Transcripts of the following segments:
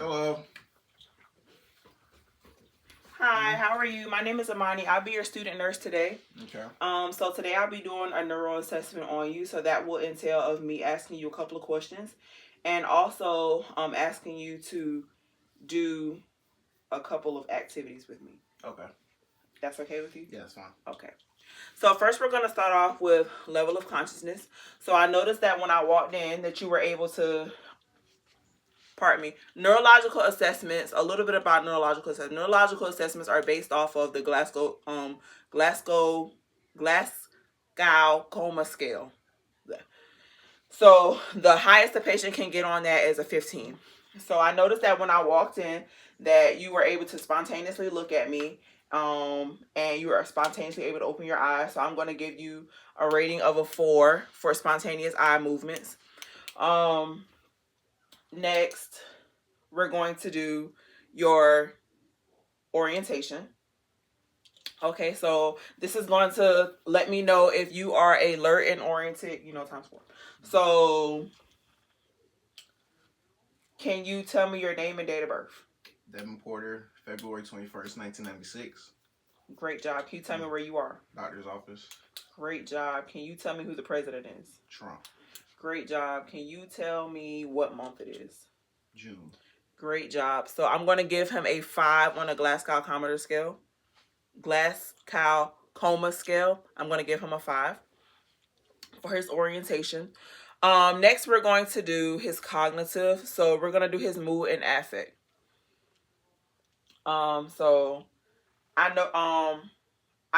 Hello. Hi, how are you? My name is Amani. I'll be your student nurse today. Okay. So today I'll be doing a neuro assessment on you. So that will entail of me asking you a couple of questions, and also asking you to do a couple of activities with me. Okay. That's okay with you? Yeah, that's fine. Okay. So first we're going to start off with level of consciousness. So I noticed that when I walked in that you were able to, neurological assessments, a little bit about neurological assessments. Neurological assessments are based off of the Glasgow Coma scale. So the highest the patient can get on that is a 15. So I noticed that when I walked in that you were able to spontaneously look at me, and you are spontaneously able to open your eyes. So I'm going to give you a rating of a 4 for spontaneous eye movements. Next, we're going to do your orientation. Okay, so this is going to let me know if you are alert and oriented, times 4. So, can you tell me your name and date of birth? Devin Porter, February 21st, 1996. Great job. Can you tell me where you are? Doctor's office. Great job. Can you tell me who the president is? Trump. Great job. Can you tell me what month it is? June. Great job. So I'm going to give him a 5 on a Glasgow Coma scale. Glasgow Coma scale. I'm going to give him a 5 for his orientation. Next, we're going to do his cognitive. So we're going to do his mood and affect. So I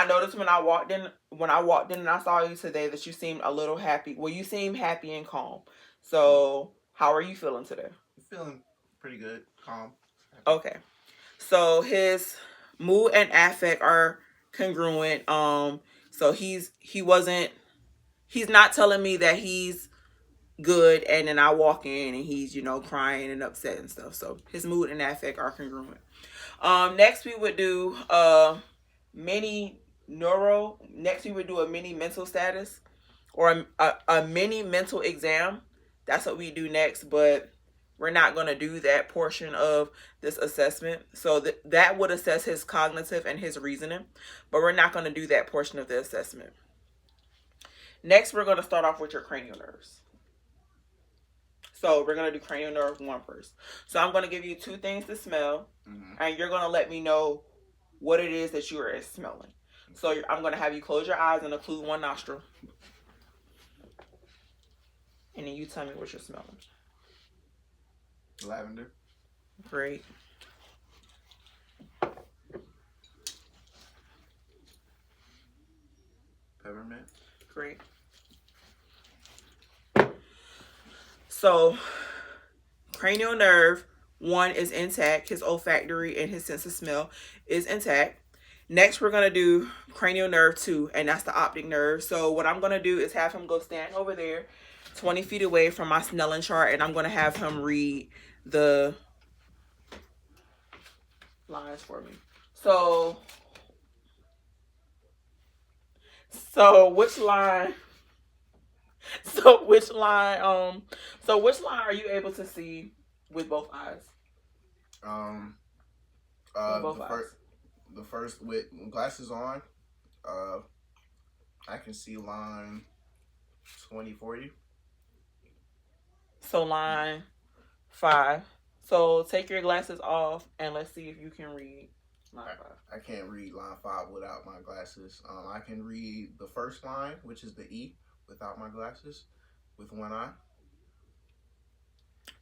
noticed when I walked in and I saw you today that you seemed a little happy. Well, you seem happy and calm. So how are you feeling today? I'm feeling pretty good, calm. Okay. So his mood and affect are congruent. So he's not telling me that he's good and then I walk in and he's, crying and upset and stuff. So his mood and affect are congruent. Next we would do mini neuro. Next we would do a mini mental status or a mini mental exam. That's what we do next, but we're not going to do that portion of this assessment. So that would assess his cognitive and his reasoning, but we're not going to do that portion of the assessment. Next, we're going to start off with your cranial nerves. So we're going to do cranial nerve 1 first. So I'm going to give you 2 things to smell, and you're going to let me know what it is that you are smelling. So I'm going to have you close your eyes and occlude one nostril. And then you tell me what you're smelling. Lavender. Great. Peppermint. Great. So, cranial nerve 1 is intact. His olfactory and his sense of smell is intact. Next, we're going to do cranial nerve 2, and that's the optic nerve. So what I'm going to do is have him go stand over there 20 feet away from my Snellen chart, and I'm going to have him read the lines for me. So which line are you able to see with both eyes? The first with glasses on, I can see line 2040. So line 5. So take your glasses off and let's see if you can read line 5. I can't read line 5 without my glasses. I can read the first line, which is the E, without my glasses, with one eye.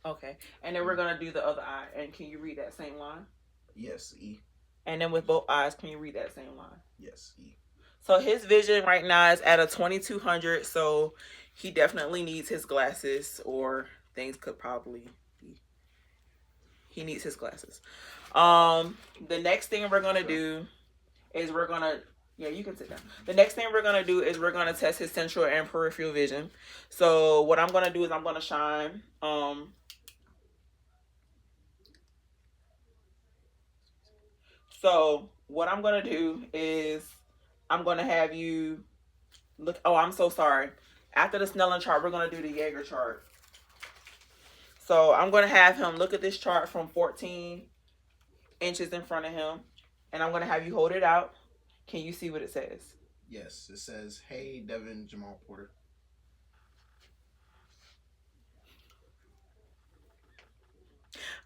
Okay. And then we're going to do the other eye. And can you read that same line? Yes, E. And then with both eyes, can you read that same line? Yes, E. So his vision right now is at a 2200. So he definitely needs his glasses, or things could probably be. He needs his glasses. The next thing we're going to do is you can sit down. The next thing we're going to do is we're going to test his central and peripheral vision. So what I'm going to do is I'm going to shine So what I'm going to do is I'm going to have you look. Oh, I'm so sorry. After the Snellen chart, we're going to do the Jaeger chart. So I'm going to have him look at this chart from 14 inches in front of him, and I'm going to have you hold it out. Can you see what it says? Yes, it says, "Hey, Devin Jamal Porter."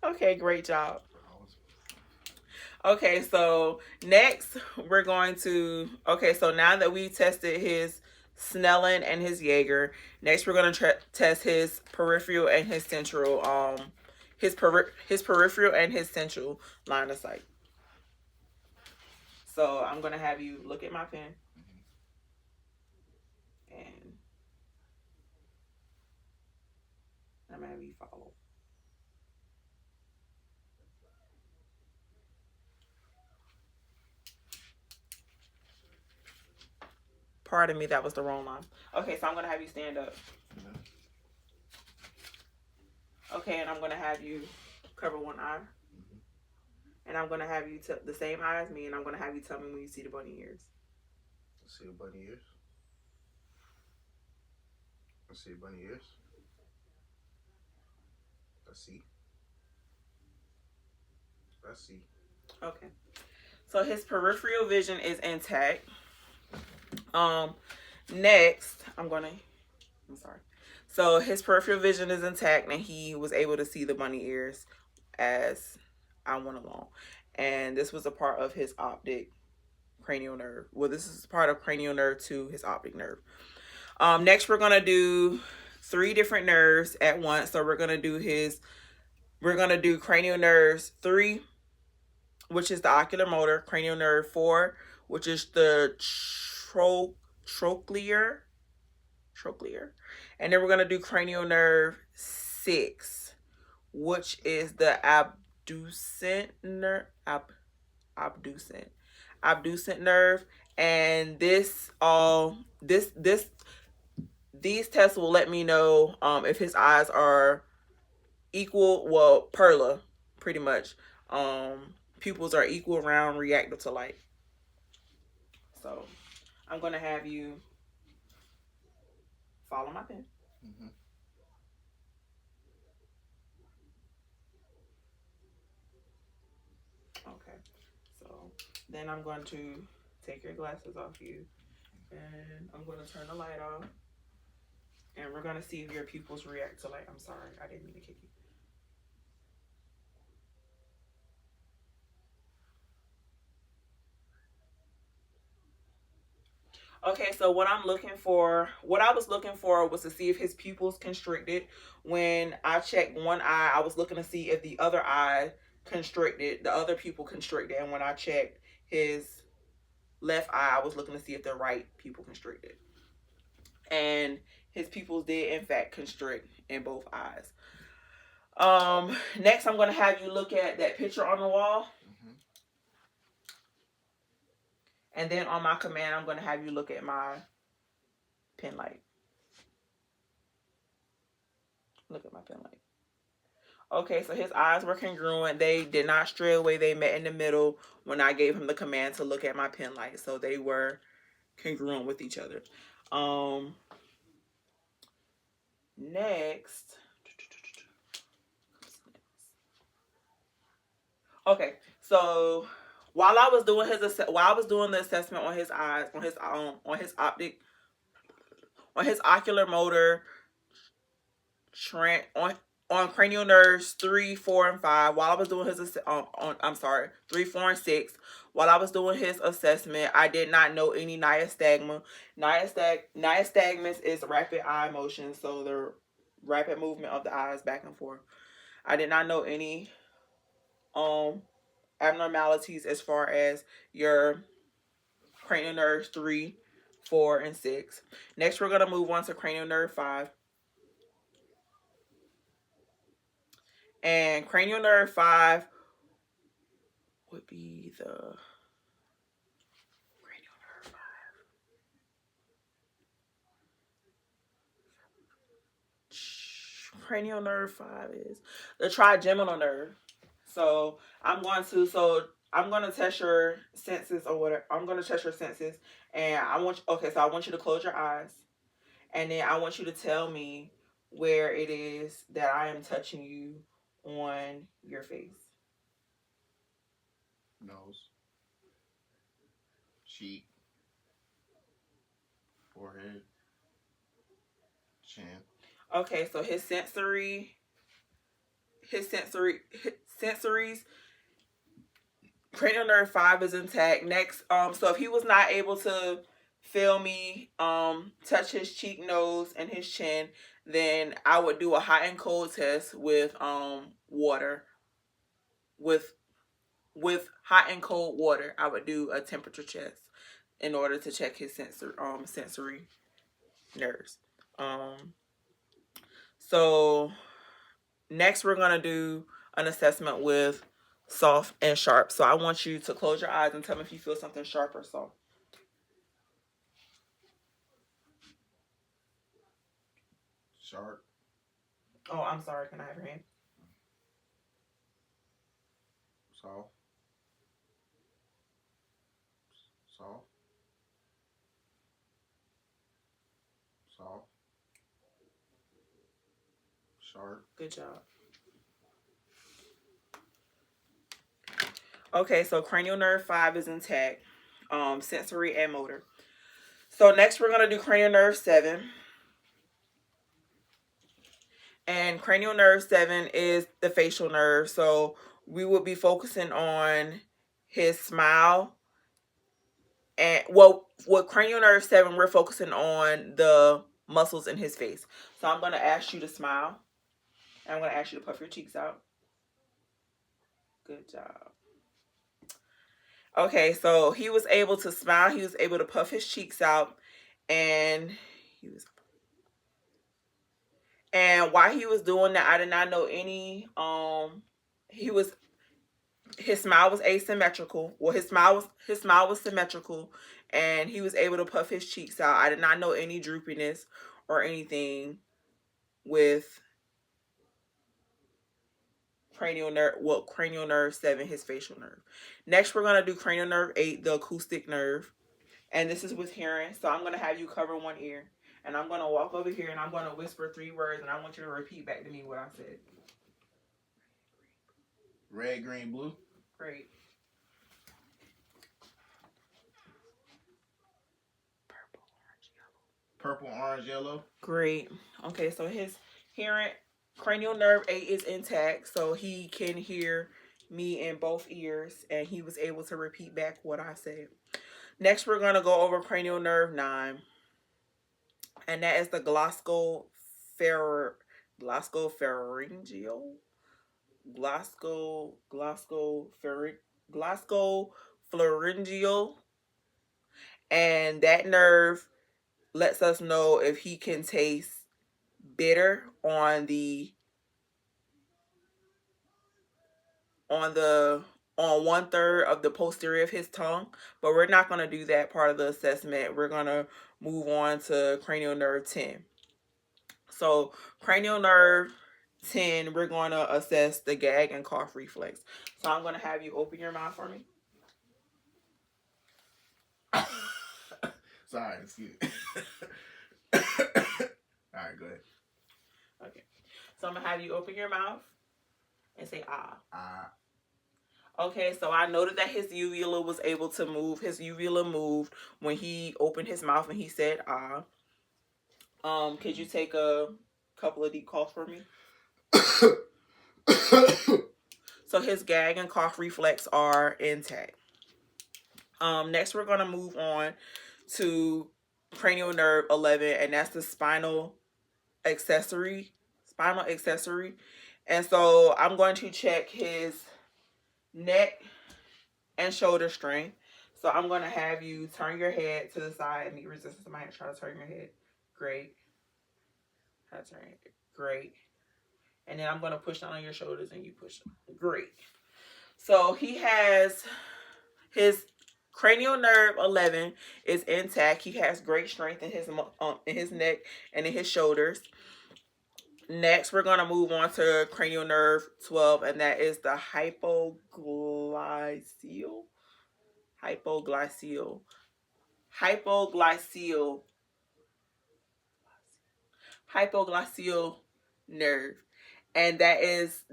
Okay, great job. Okay, so next we're going to. Okay, so now that we tested his Snellen and his Jaeger, next we're going to test his peripheral and his central. His peripheral and his central line of sight. So I'm going to have you look at my pen, and I'm going to have you follow. Pardon me, that was the wrong line. Okay, so I'm going to have you stand up. Okay, and I'm going to have you cover one eye. And I'm going to have you the same eye as me, and I'm going to have you tell me when you see the bunny ears. I see the bunny ears. I see bunny ears. I see. I see. Okay. So his peripheral vision is intact. Next, I'm sorry. So his peripheral vision is intact, and he was able to see the bunny ears as I went along. And this was a part of his optic cranial nerve. Well, this is part of cranial nerve to his optic nerve. Next, we're gonna do 3 different nerves at once. So we're gonna do cranial nerves 3, which is the ocular motor, cranial nerve 4, which is the trochlear, and then we're gonna do cranial nerve 6, which is the abducent nerve, abducent nerve, and these tests will let me know if his eyes are equal, well, perla, pretty much. Pupils are equal, round, reactive to light. So I'm gonna have you follow my pen. Mm-hmm. Okay. So then I'm going to take your glasses off you, and I'm going to turn the light off, and we're going to see if your pupils react to light. I'm sorry, I didn't mean to kick you. Okay, so what I was looking for was to see if his pupils constricted. When I checked one eye, I was looking to see if the other eye constricted, the other pupil constricted. And when I checked his left eye, I was looking to see if the right pupil constricted. And his pupils did in fact constrict in both eyes. Next I'm going to have you look at that picture on the wall. And then on my command, I'm going to have you look at my pen light. Look at my pen light. Okay, so his eyes were congruent. They did not stray away. They met in the middle when I gave him the command to look at my pen light. So they were congruent with each other. Next. Okay, so while I was doing the assessment on his eyes, on his ocular motor, on cranial nerves 3, 4, and 5. While I was doing his 3, 4, and 6. While I was doing his assessment, I did not know any nystagma. Nystagmus is rapid eye motion, so the rapid movement of the eyes back and forth. I did not know any abnormalities as far as your cranial nerves 3, 4, and 6. Next, we're gonna move on to cranial nerve 5. And cranial nerve 5 would be the cranial nerve 5. Cranial nerve 5 is the trigeminal nerve. So I'm going to test your senses or whatever. I'm going to test your senses, and I want you to close your eyes, and then I want you to tell me where it is that I am touching you on your face. Nose, cheek, forehead, chin. Okay, so his sensories, cranial nerve 5 is intact. Next, so if he was not able to feel me touch his cheek, nose, and his chin, then I would do a hot and cold test with water. With hot and cold water, I would do a temperature test in order to check his sensory nerves. So next we're gonna do an assessment with soft and sharp. So I want you to close your eyes and tell me if you feel something sharp or soft. Sharp, Oh, I'm sorry. Can I have your hand? soft, soft, soft, sharp. Good job. Okay, so cranial nerve 5 is intact, sensory and motor. So next we're gonna do cranial nerve 7. And cranial nerve 7 is the facial nerve. So we will be focusing on his smile. And well, with cranial nerve 7, we're focusing on the muscles in his face. So I'm going to ask you to smile. And I'm going to ask you to puff your cheeks out. Good job. Okay, so he was able to smile. He was able to puff his cheeks out. And he was and while he was doing that, I did not know any he was his smile was asymmetrical. Well, his smile was symmetrical, and he was able to puff his cheeks out. I did not know any droopiness or anything with cranial nerve 7, his facial nerve. Next, we're gonna do cranial nerve 8, the acoustic nerve, and this is with hearing. So I'm gonna have you cover one ear, and I'm gonna walk over here, and I'm gonna whisper 3 words, and I want you to repeat back to me what I said. Red, green, blue. Great. Purple, orange, yellow. Great. Okay, so his hearing cranial nerve 8 is intact, so he can hear me in both ears, and he was able to repeat back what I said. Next, we're gonna go over cranial nerve 9, and that is the glossopharyngeal, glossopharyngeal, and that nerve lets us know if he can taste bitter on the on 1/3 of the posterior of his tongue, but we're not going to do that part of the assessment. We're going to move on to cranial nerve 10. So cranial nerve 10, we're going to assess the gag and cough reflex. So I'm going to have you open your mouth for me. Sorry, excuse me. All right, go ahead. Okay. So I'm going to have you open your mouth and say ah. Ah. Okay, so I noted that his uvula was able to move. His uvula moved when he opened his mouth and he said ah. Could you take a couple of deep coughs for me? So his gag and cough reflex are intact. Next we're gonna move on to cranial nerve 11, and that's the spinal accessory. And so I'm going to check his neck and shoulder strength. So I'm going to have you turn your head to the side and meet resistance. I might try to turn your head. Great. That's right. Great. And then I'm going to push down on your shoulders and you push them. Great. So he has his cranial nerve 11 is intact. He has great strength in his neck and in his shoulders. Next, we're going to move on to cranial nerve 12, and that is the hypoglyceal. Hypoglyceal. Hypoglyceal. hypoglossal nerve. And this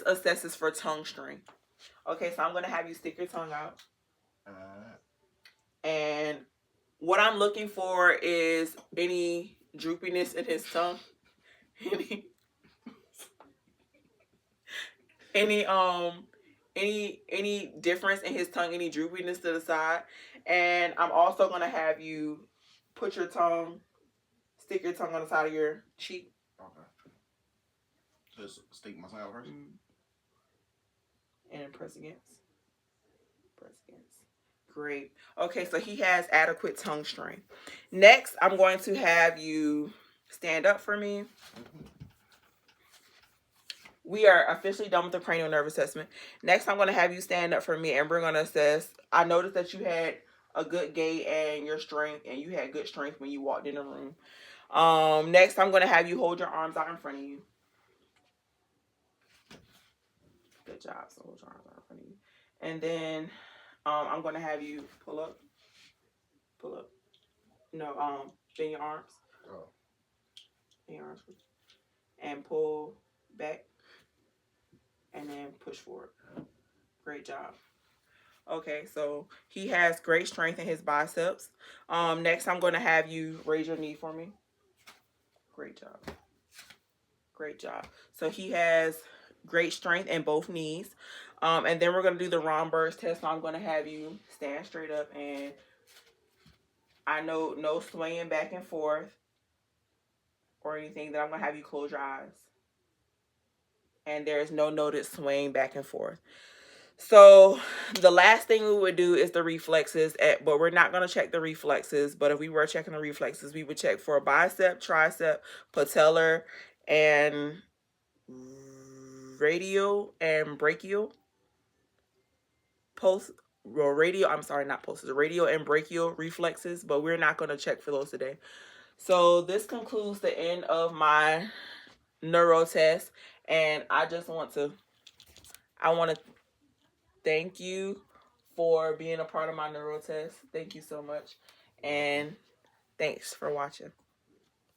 assesses for tongue strength. Okay, so I'm going to have you stick your tongue out. And what I'm looking for is any droopiness in his tongue. any any difference in his tongue, any droopiness to the side. And I'm also going to have you stick your tongue on the side of your cheek. Okay. Just stick my tongue out first. And press against. Great. Okay, so he has adequate tongue strength. Next, I'm going to have you stand up for me. We are officially done with the cranial nerve assessment. Next, I'm going to have you stand up for me, and we're going to assess. I noticed that you had a good gait and your strength, and you had good strength when you walked in the room. Next, I'm going to have you hold your arms out in front of you. Good job. So hold your arms out in front of you. And then I'm going to have you pull up. No, bend your arms. Oh. Bend your arms. And pull back. And then push forward. Great job. Okay, so he has great strength in his biceps. Next, I'm going to have you raise your knee for me. Great job. Great job. So he has great strength in both knees. And then we're going to do the Romberg's test. So I'm going to have you stand straight up, and I know no swaying back and forth or anything. That I'm going to have you close your eyes. And there is no noted swaying back and forth. So the last thing we would do is the reflexes, but we're not going to check the reflexes. But if we were checking the reflexes, we would check for bicep, tricep, patellar, and radial and brachial. Radial and brachial reflexes, but we're not going to check for those today. So this concludes the end of my neuro test, and I want to thank you for being a part of my neuro test. Thank you so much, and thanks for watching.